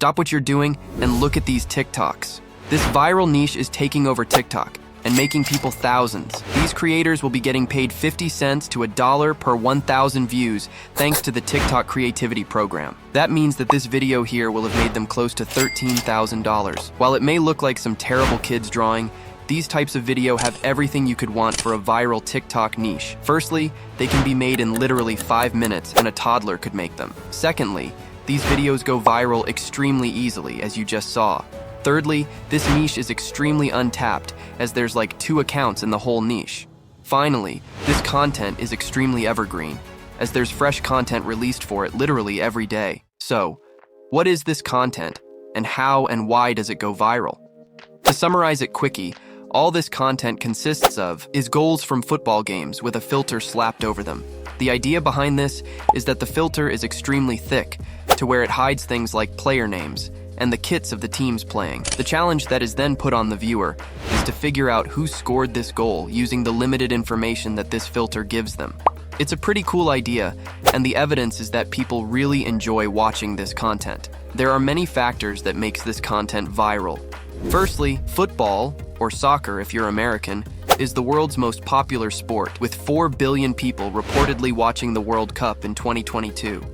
Stop what you're doing and look at these TikToks. This viral niche is taking over TikTok and making people thousands. These creators will be getting paid 50 cents to $1 per 1,000 views thanks to the TikTok creativity program. That means that this video here will have made them close to $13,000. While it may look like some terrible kids drawing, these types of video have everything you could want for a viral TikTok niche. Firstly, they can be made in literally 5 minutes and a toddler could make them. Secondly, these videos go viral extremely easily, as you just saw. Thirdly, this niche is extremely untapped, as there's like 2 accounts in the whole niche. Finally, this content is extremely evergreen, as there's fresh content released for it literally every day. So, what is this content, and how and why does it go viral? To summarize it quickie, all this content consists of is goals from football games with a filter slapped over them. The idea behind this is that the filter is extremely thick, to where it hides things like player names and the kits of the teams playing. The challenge that is then put on the viewer is to figure out who scored this goal using the limited information that this filter gives them. It's a pretty cool idea, and the evidence is that people really enjoy watching this content. There are many factors that makes this content viral. Firstly, football, or soccer if you're American, is the world's most popular sport, with 4 billion people reportedly watching the World Cup in 2022.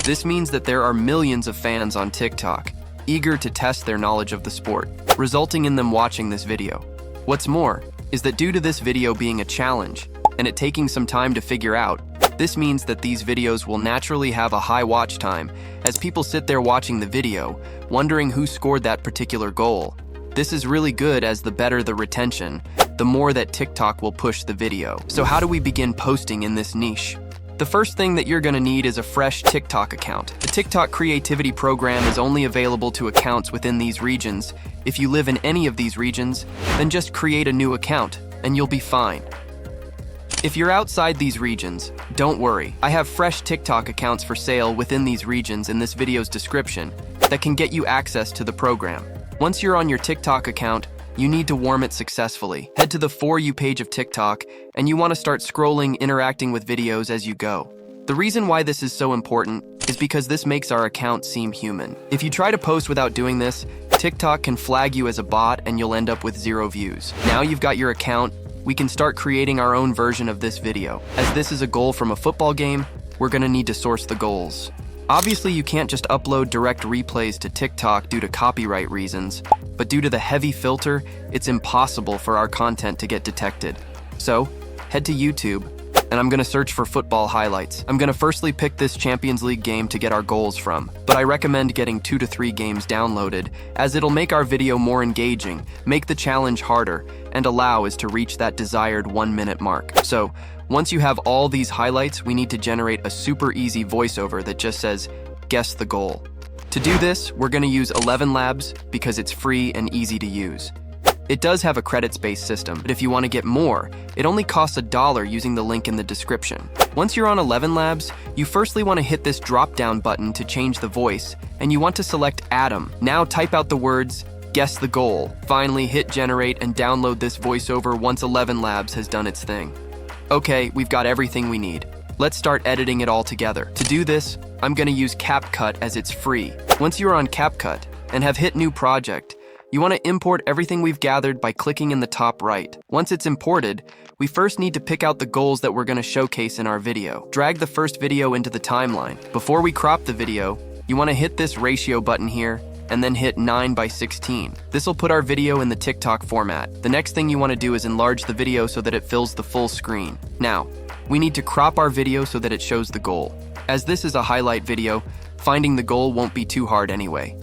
This means that there are millions of fans on TikTok, eager to test their knowledge of the sport, resulting in them watching this video. What's more, is that due to this video being a challenge, and it taking some time to figure out, this means that these videos will naturally have a high watch time, as people sit there watching the video, wondering who scored that particular goal. This is really good, as the better the retention, the more that TikTok will push the video. So how do we begin posting in this niche? The first thing that you're gonna need is a fresh TikTok account. The TikTok creativity program is only available to accounts within these regions. If you live in any of these regions, then just create a new account and you'll be fine. If you're outside these regions, don't worry. I have fresh TikTok accounts for sale within these regions in this video's description that can get you access to the program. Once you're on your TikTok account, you need to warm it successfully. Head to the For You page of TikTok, and you want to start scrolling, interacting with videos as you go. The reason why this is so important is because this makes our account seem human. If you try to post without doing this, TikTok can flag you as a bot and you'll end up with 0 views. Now you've got your account, we can start creating our own version of this video. As this is a goal from a football game, we're gonna need to source the goals. Obviously, you can't just upload direct replays to TikTok due to copyright reasons, but due to the heavy filter, it's impossible for our content to get detected. So, head to YouTube, and I'm gonna search for football highlights. I'm gonna firstly pick this Champions League game to get our goals from, but I recommend getting 2 to 3 games downloaded, as it'll make our video more engaging, make the challenge harder, and allow us to reach that desired 1-minute mark. So, once you have all these highlights, we need to generate a super easy voiceover that just says, guess the goal. To do this, we're gonna use Elevenlabs because it's free and easy to use. It does have a credits-based system, but if you want to get more, it only costs $1 using the link in the description. Once you're on Elevenlabs, you firstly want to hit this drop-down button to change the voice, and you want to select Adam. Now type out the words, guess the goal. Finally, hit generate and download this voiceover once Elevenlabs has done its thing. Okay, we've got everything we need. Let's start editing it all together. To do this, I'm gonna use CapCut as it's free. Once you're on CapCut and have hit new project, you wanna import everything we've gathered by clicking in the top right. Once it's imported, we first need to pick out the goals that we're gonna showcase in our video. Drag the first video into the timeline. Before we crop the video, you wanna hit this ratio button here and then hit 9:16. This will put our video in the TikTok format. The next thing you want to do is enlarge the video so that it fills the full screen. Now, we need to crop our video so that it shows the goal. As this is a highlight video, finding the goal won't be too hard anyway.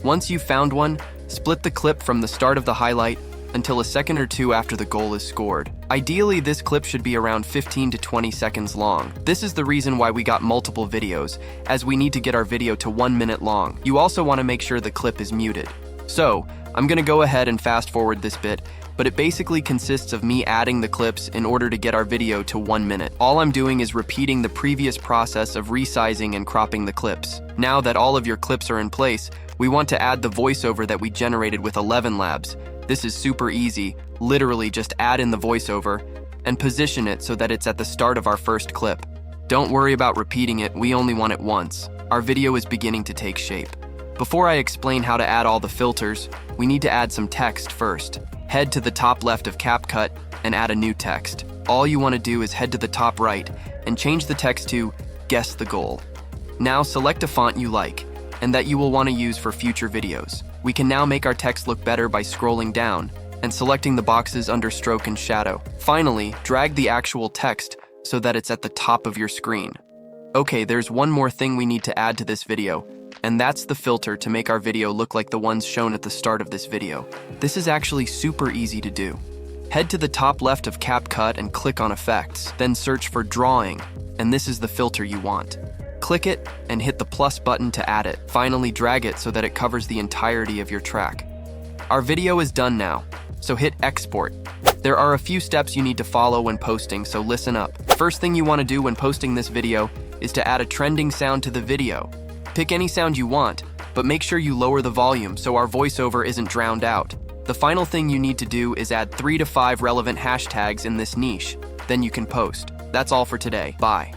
Once you've found one, split the clip from the start of the highlight until a second or two after the goal is scored. Ideally, this clip should be around 15 to 20 seconds long. This is the reason why we got multiple videos, as we need to get our video to 1 minute long. You also want to make sure the clip is muted. So, I'm gonna go ahead and fast forward this bit, but it basically consists of me adding the clips in order to get our video to 1 minute. All I'm doing is repeating the previous process of resizing and cropping the clips. Now that all of your clips are in place, we want to add the voiceover that we generated with Elevenlabs. This is super easy. Literally just add in the voiceover and position it so that it's at the start of our first clip. Don't worry about repeating it, we only want it once. Our video is beginning to take shape. Before I explain how to add all the filters, we need to add some text first. Head to the top left of CapCut and add a new text. All you want to do is head to the top right and change the text to "Guess the Goal." Now select a font you like and that you will want to use for future videos. We can now make our text look better by scrolling down and selecting the boxes under stroke and shadow. Finally, drag the actual text so that it's at the top of your screen. Okay, there's one more thing we need to add to this video, and that's the filter to make our video look like the ones shown at the start of this video. This is actually super easy to do. Head to the top left of CapCut and click on Effects, then search for Drawing, and this is the filter you want. Click it and hit the plus button to add it. Finally, drag it so that it covers the entirety of your track. Our video is done now, so hit Export. There are a few steps you need to follow when posting, so listen up. First thing you want to do when posting this video is to add a trending sound to the video. Pick any sound you want, but make sure you lower the volume so our voiceover isn't drowned out. The final thing you need to do is add 3 to 5 relevant hashtags in this niche. Then you can post. That's all for today. Bye.